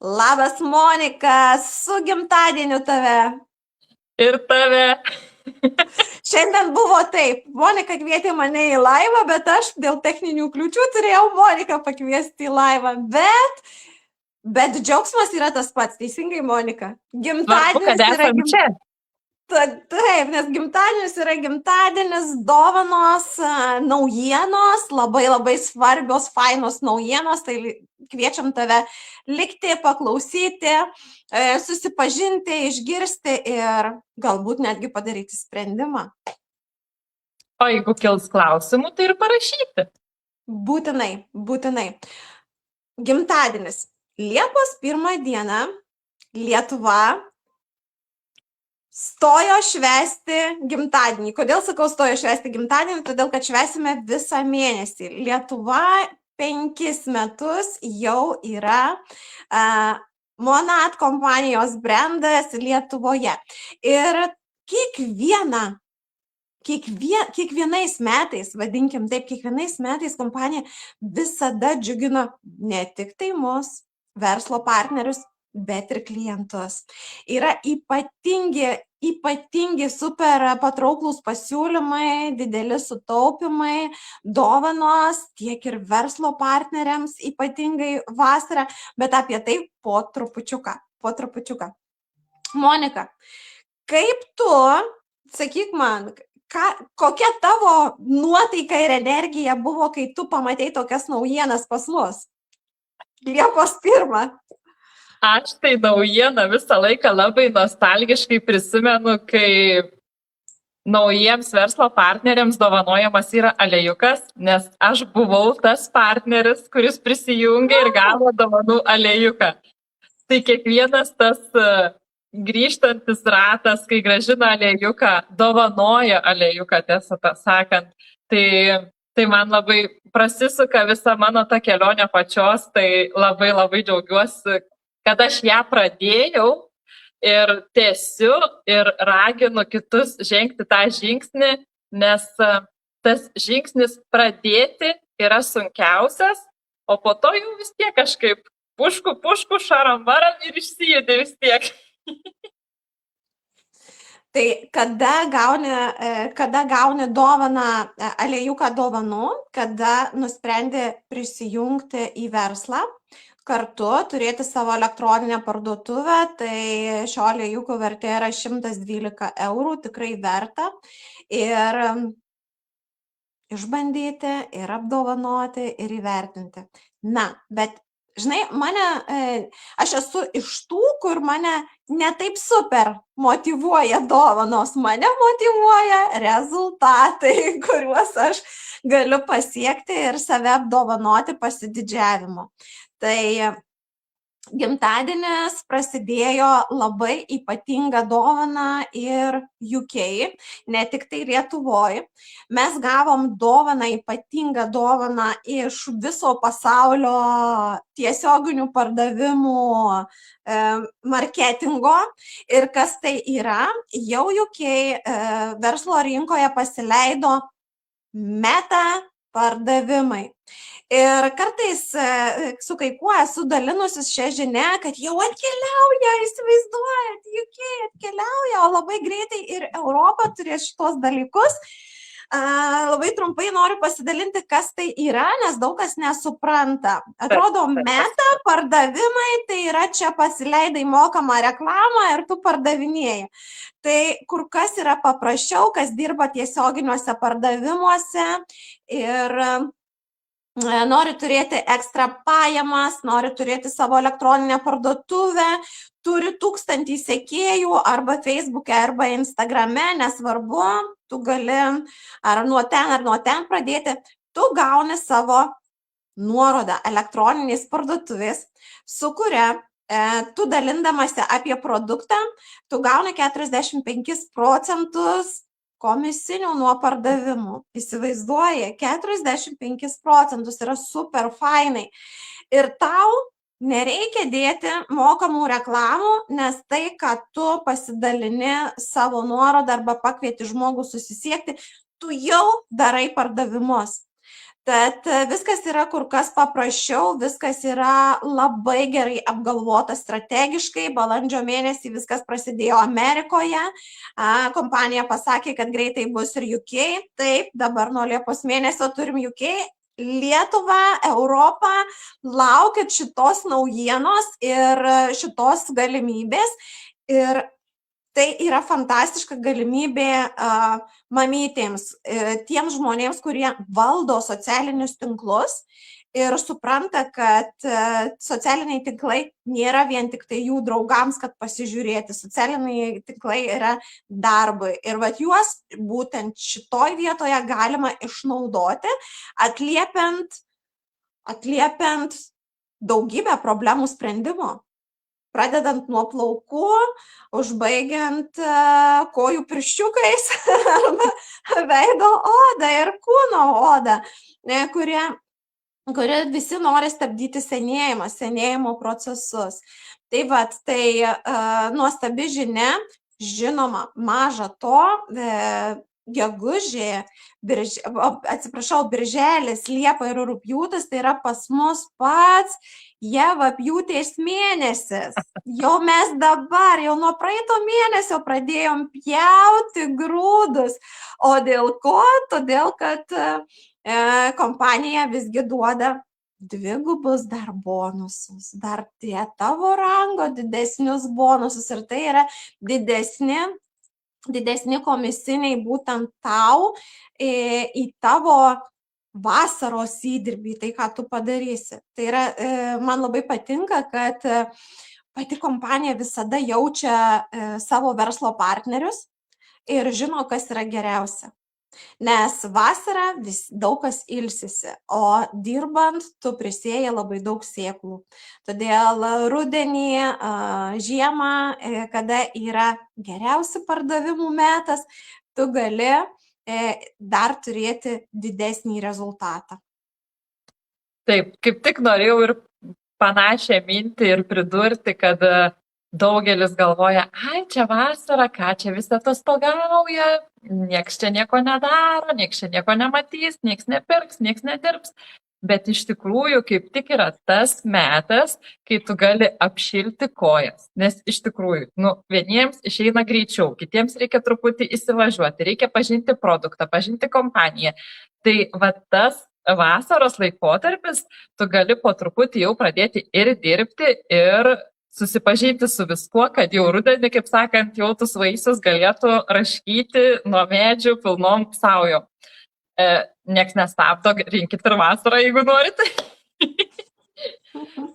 Labas, Monika, su gimtadieniu tave. Ir tave. Šiandien buvo taip, Monika kvietė mane į laivą, bet aš dėl techninių kliūčių turėjau Moniką pakviesti į laivą. Bet džiaugsmas yra tas pats, teisingai, Monika. Svarbu, kad Gimtadienis yra esam čia. Taip, nes gimtadienis yra gimtadienis, dovanos, naujienos, labai svarbios, fainos naujienos, tai kviečiam tave likti, paklausyti, susipažinti, išgirsti ir galbūt netgi padaryti sprendimą. O jeigu kils klausimų, tai ir parašyti. Būtinai. Gimtadienis. Liepos 1 dieną Lietuva stojo švęsti gimtadienį. Kodėl sakau stojo švęsti gimtadienį? Todėl, kad švęsime visą mėnesį. Lietuva 5 metus jau yra Monat kompanijos brandas Lietuvoje. Ir kiekvienais metais, vadinkim taip, kiekvienais metais kompanija visada džiugina ne tik tai mus, verslo partnerius, bet ir klientus. Yra ypatingi super patrauklūs pasiūlymai, dideli sutaupimai, dovanos tiek ir verslo partneriams, ypatingai vasarą, bet apie tai po trupučiuką. Monika, kaip tu, sakyk man, kokia tavo nuotaika ir energija buvo, kai tu pamatei tokias naujienas pas mus? Liepos 1. Aš tai naujieną visą laiką labai nostalgiškai prisimenu, kai naujiems verslo partneriams dovanojamas yra aliejukas, nes aš buvau tas partneris, kuris prisijungė ir gavo dovanų aliejuką. Tai kiekvienas tas grįžtantis ratas, kai grąžina aliejuką, dovanoja aliejuką, tiesą sakant. Tai man labai prasisuka visa mano ta kelionė pačios, tai labai džiaugiuosi, kad aš ją pradėjau ir tęsiu ir raginu kitus žengti tą žingsnį, nes tas žingsnis pradėti yra sunkiausias, o po to jau vis tiek kažkaip pušku, šaram ir išsijudi vis tiek. Tai kada gauni dovaną, aliejuką dovanų, kada nusprendi prisijungti į verslą, kartu turėti savo elektroninę parduotuvę, tai šio aliejuko vertė yra 112 eurų, tikrai verta ir išbandyti, ir apdovanoti, ir įvertinti. Na, bet žinai, aš esu iš tų, kur mane netaip super motyvuoja dovanos, mane motyvuoja rezultatai, kuriuos aš galiu pasiekti ir save apdovanoti pasididžiavimu. Tai gimtadienis prasidėjo labai ypatinga dovana ir UK, ne tik tai Lietuvoje. Mes gavom ypatingą dovaną iš viso pasaulio tiesioginių pardavimų marketingo. Ir kas tai yra? Jau UK verslo rinkoje pasileido meta pardavimai. Ir kartais su kai kuo esu dalinusis šią žinią, kad jau atkeliauja, įsivaizduojat, UK atkeliauja, o labai greitai ir Europa turės šitos dalykus. Labai trumpai noriu pasidalinti, kas tai yra, nes daug kas nesupranta. Atrodo, meta pardavimai, tai yra čia pasileidai mokamą reklamą ir tu pardavinėjai. Tai kur kas yra paprasčiau, kas dirba tiesioginiuose pardavimuose ir nori turėti ekstra pajamas, nori turėti savo elektroninę parduotuvę, turi 1000 sekėjų arba Facebook'e, arba Instagram'e, nesvarbu, tu gali ar nuo ten pradėti, tu gauni savo nuorodą elektroninės parduotuvės, su kuria tu dalindamasi apie produktą, tu gauni 45% komisinių nuo pardavimų. Įsivaizduoji, 45% yra super fainai. Ir tau nereikia dėti mokamų reklamų, nes tai, kad tu pasidalini savo nuorodą arba pakvieti žmogų susisiekti, tu jau darai pardavimus. Tad viskas yra kur kas paprasčiau, viskas yra labai gerai apgalvota strategiškai. Balandžio mėnesį viskas prasidėjo Amerikoje. Kompanija pasakė, kad greitai bus ir UK. Taip, dabar nuo Liepos mėnesio turim UK. Lietuva, Europą, laukit šitos naujienos ir šitos galimybės. Ir tai yra fantastiška galimybė mamytėms, tiems žmonėms, kurie valdo socialinius tinklus ir supranta, kad socialiniai tinklai nėra vien tik tai jų draugams, kad pasižiūrėti. Socialiniai tinklai yra darbui. Ir vat juos būtent šitoj vietoje galima išnaudoti, atliepiant daugybę problemų sprendimo. Pradedant nuo plaukų, užbaigiant kojų pirščiukais, veido odą ir kūno odą, kurie visi nori stabdyti senėjimo procesus. Tai vat, tai nuostabi žinia, žinoma, maža to, gegužė, birželis, liepa ir rugpjūtis, tai yra pas mus pats javapjūtės mėnesis. Jau mes dabar, jau nuo praeito mėnesio pradėjom pjauti grūdus. O dėl ko? Todėl, kad kompanija visgi duoda dvigubus dar bonusus, dar tie tavo rango didesnius bonusus ir tai yra didesni komisiniai būtent tau į tavo vasaros įdirbį, tai ką tu padarysi. Tai yra, man labai patinka, kad pati kompanija visada jaučia savo verslo partnerius ir žino, kas yra geriausia. Nes vasarą daug kas ilsisi, o dirbant tu prisėji labai daug sėklų. Todėl rudenį, žiemą, kada yra geriausi pardavimų metas, tu gali dar turėti didesnį rezultatą. Taip, kaip tik norėjau ir panašią mintį ir pridurti, kad daugelis galvoja, ai, čia vasara, ką čia visi atostogauja, nieks čia nieko nedaro, nieks čia nieko nematys, nieks nepirks, nieks nedirbs. Bet iš tikrųjų kaip tik yra tas metas, kai tu gali apšilti kojas. Nes iš tikrųjų, vieniems išeina greičiau, kitiems reikia truputį įsivažiuoti, reikia pažinti produktą, pažinti kompaniją. Tai va tas vasaros laikotarpis, tu gali po truputį jau pradėti ir dirbti, ir susipažinti su viskuo, kad jau rudenį, kaip sakant, jau tus vaisius galėtų raškyti nuo medžių pilnom saujom. Nieks nestabdo, rinkit ir vasarą, jeigu norite.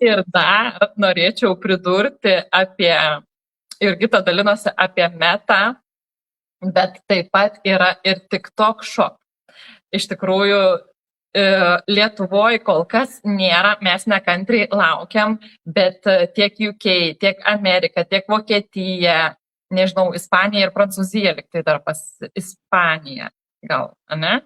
Ir dar norėčiau pridurti apie, Jurgita dalinosi apie Meta, bet taip pat yra ir TikTok Shop. Iš tikrųjų, Lietuvoje kol kas nėra, mes nekantriai laukiam, bet tiek UK, tiek Amerika, tiek Vokietija, nežinau, Ispanija ir Prancūzija, lyg tai dar pas Ispaniją, gal, ne?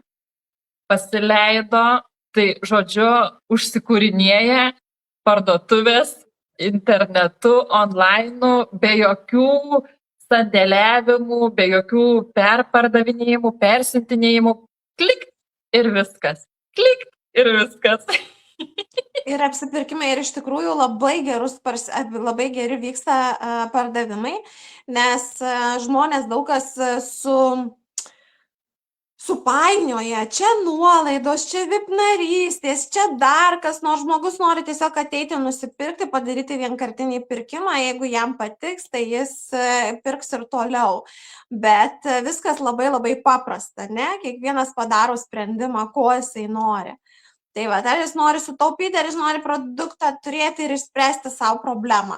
Pasileido, tai žodžiu, užsikūrinėja parduotuvės internetu, online, be jokių sandėliavimų, be jokių perpardavinėjimų, persiuntinėjimų, klik ir viskas. Klik ir viskas. Ir apsipirkimai ir iš tikrųjų labai geri vyksta pardavimai, nes žmonės daug kas supainioja, čia nuolaidos, čia VIP narystės, čia dar kas, nors žmogus nori tiesiog ateiti, nusipirkti, padaryti vienkartinį pirkimą, jeigu jam patiks, tai jis pirks ir toliau. Bet viskas labai labai paprasta, ne? Kiekvienas padaro sprendimą, ko jisai nori. Tai va, ar jis nori sutaupyti, ar jis nori produktą turėti ir išspręsti savo problemą.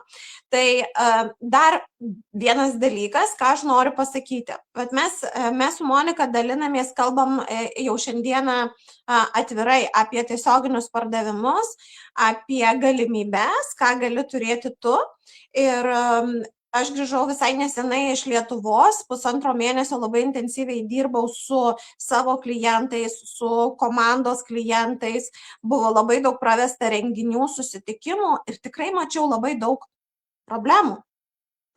Tai dar vienas dalykas, ką aš noriu pasakyti. Bet mes su Monika dalinamės, kalbam jau šiandieną atvirai apie tiesioginius pardavimus, apie galimybes, ką gali turėti tu. Ir aš grįžau visai nesenai iš Lietuvos, 1,5 mėnesio labai intensyviai dirbau su savo klientais, su komandos klientais, buvo labai daug pravesta renginių, susitikimų ir tikrai mačiau labai daug problemų.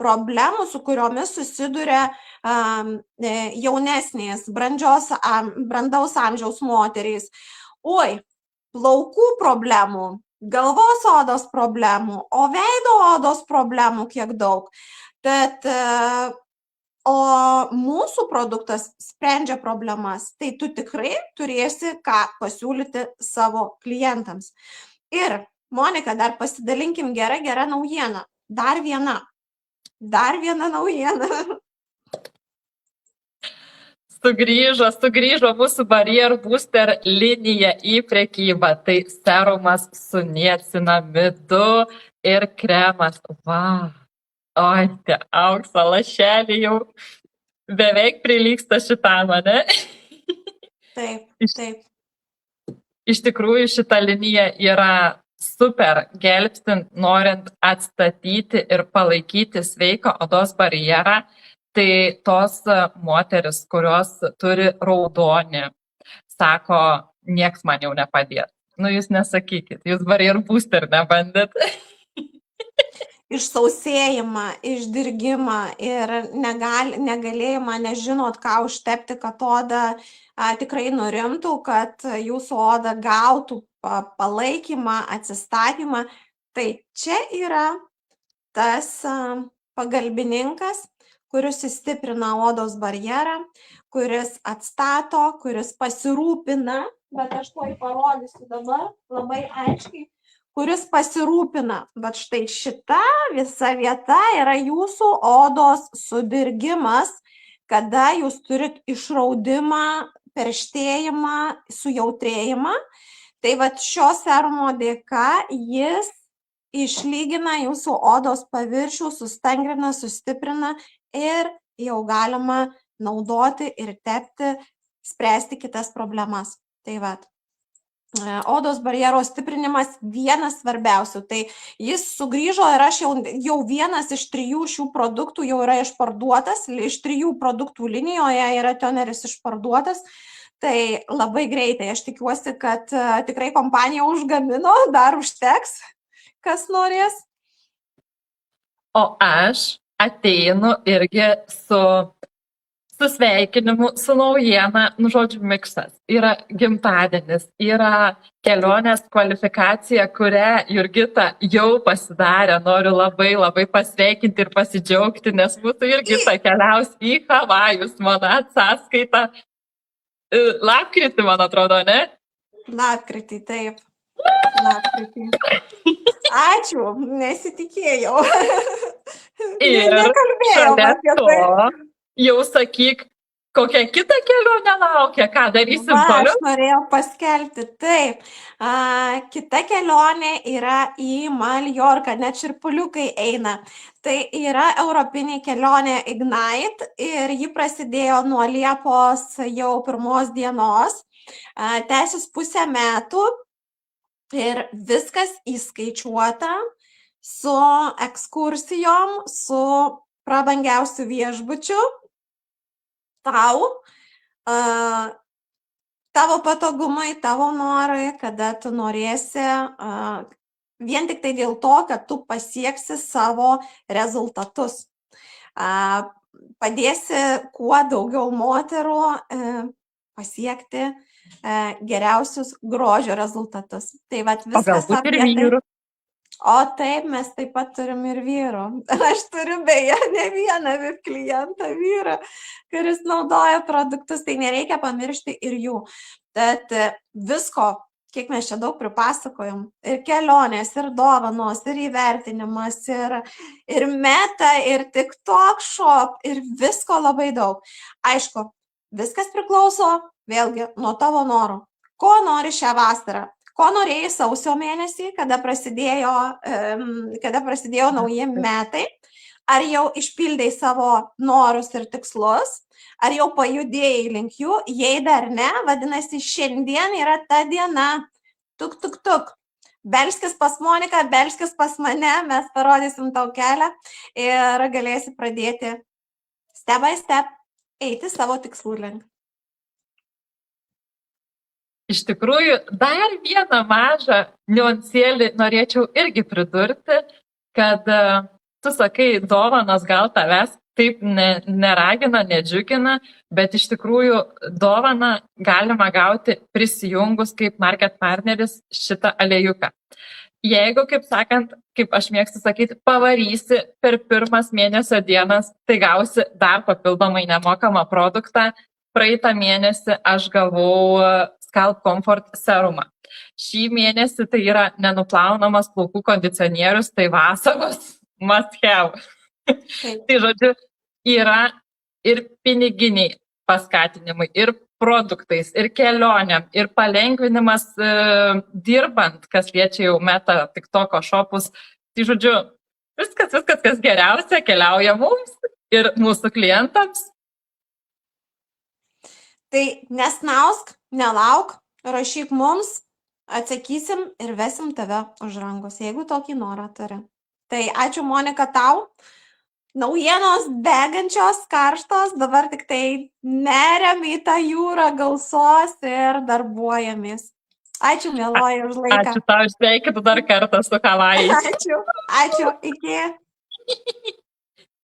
Problemų, su kuriomis susiduria jaunesnės, brandaus amžiaus moterys, oi, plaukų problemų, galvos odos problemų, o veido odos problemų kiek daug. Tad, o mūsų produktas sprendžia problemas, tai tu tikrai turėsi ką pasiūlyti savo klientams. Ir, Monika, dar pasidalinkim gerą naujieną. Dar viena naujiena. Sugrįžo mūsų Barrier Booster linija į prekybą. Tai serumas su niacinamidu ir kremas. Va. Oi, tie aukso lašeliai jau beveik prilyksta šitam, ne? Taip. Iš tikrųjų, šita linija yra super gelbstint, norint atstatyti ir palaikyti sveiką odos barjerą. Tai tos moteris, kurios turi raudonį, sako, nieks man jau nepadės. Nu, jūs nesakykit, jūs Barrier Booster nebandėt. Išsausėjimą, išdirgimą ir negalėjimą, nežinot, ką užtepti, kad oda tikrai nurimtų, kad jūsų oda gautų palaikymą, atsistatymą. Tai čia yra tas pagalbininkas, kuris sustiprina odos barjerą, kuris atstato, kuris pasirūpina, bet aš tuoj parodysiu dabar labai aiškiai, kuris pasirūpina. Bet štai šita visa vieta yra jūsų odos sudirgimas, kada jūs turit išraudimą, perštėjimą, sujautrėjimą. Tai vat šio serumo dėka jis išlygina jūsų odos paviršių, sustangrina, sustiprina ir jau galima naudoti ir tepti, spręsti kitas problemas. Tai vat. Odos barjero stiprinimas vienas svarbiausių. Tai jis sugrįžo ir aš jau vienas iš 3 šių produktų jau yra išparduotas. Iš 3 produktų linijoje yra toneris išparduotas. Tai labai greitai. Aš tikiuosi, kad tikrai kompanija užgamino, dar užteks, kas norės. O aš ateinu irgi su sveikinimu, su naujiena, nu žodžiu, miksas. Yra gimtadienis, yra kelionės kvalifikacija, kurią Jurgita jau pasidarė. Noriu labai pasveikinti ir pasidžiaugti, nes mūsų Jurgita keliaus į Havajus, mano sąskaita. Lapkritį, man atrodo, ne? Lapkritį, taip. Lapkritį. Ačiū, nesitikėjau. Ir šalia to jau sakyk, kokią kitą kelionę laukia, ką darysim toliau? Aš norėjau paskelbti, taip. Kita kelionė yra į Maljorką, net šiurpuliukai eina. Tai yra europinė kelionė Ignite ir ji prasidėjo nuo Liepos jau 1 dienos. Tęsis pusę metų ir viskas įskaičiuota su ekskursijom, su prabangiausiu viešbučiu. Tau, tavo patogumai, tavo norai, kada tu norėsi, vien tik tai dėl to, kad tu pasieksi savo rezultatus. Padėsi kuo daugiau moterų pasiekti geriausius grožio rezultatus. Tai vat viskas apie tai. O taip, mes taip pat turim ir vyrų. Aš turiu beje ne vieną klientą vyrą, kuris naudoja produktus, tai nereikia pamiršti ir jų. Tad visko, kiek mes čia daug pripasakojom, ir kelionės, ir dovanos, ir įvertinimas, ir meta, ir TikTok shop, ir visko labai daug. Aišku, viskas priklauso vėlgi nuo tavo norų. Ko nori šią vasarą? Ko norėjai sausio mėnesį, kada prasidėjo nauji metai? Ar jau išpildai savo norus ir tikslus? Ar jau pajudėjai link jų? Jei dar ne, vadinasi, šiandien yra ta diena. Tuk. Belskis pas Moniką, belskis pas mane, mes parodysim tau kelią ir galėsi pradėti step by step eiti savo tikslų link. Iš tikrųjų, dar vieną mažą niuansėlį norėčiau irgi pridurti, kad tu sakai, dovanos gal tavęs taip neragina, nedžiugina, bet iš tikrųjų dovaną galima gauti prisijungus kaip market partneris šitą aliejuką. Jeigu, kaip sakant, kaip aš mėgstu sakyti, pavarysi per pirmas mėnesio dienas, tai gausi dar papildomai nemokamą produktą. Praeitą mėnesį aš gavau Scalp Comfort serumą. Šį mėnesį tai yra nenuplaunamas plaukų kondicionierius, tai vasaros must have. Tai žodžiu, yra ir piniginiai paskatinimai, ir produktais, ir kelionėm, ir palengvinimas dirbant, kas liečia jau Meta, TikToko šopus. Tai žodžiu, viskas, kas geriausia, keliauja mums ir mūsų klientams. Tai nesnausk, nelauk, rašyk mums, atsakysim ir vesim tave už rankos, jeigu tokį norą turi. Tai ačiū, Monika, tau. Naujienos degančios, karštos, dabar tik tai neriam į tą jūrą gausos ir darbuojamės. Ačiū, mieloji, už laiką. Ačiū tau, sveikinu dar kartą su Havajais. Ačiū, iki.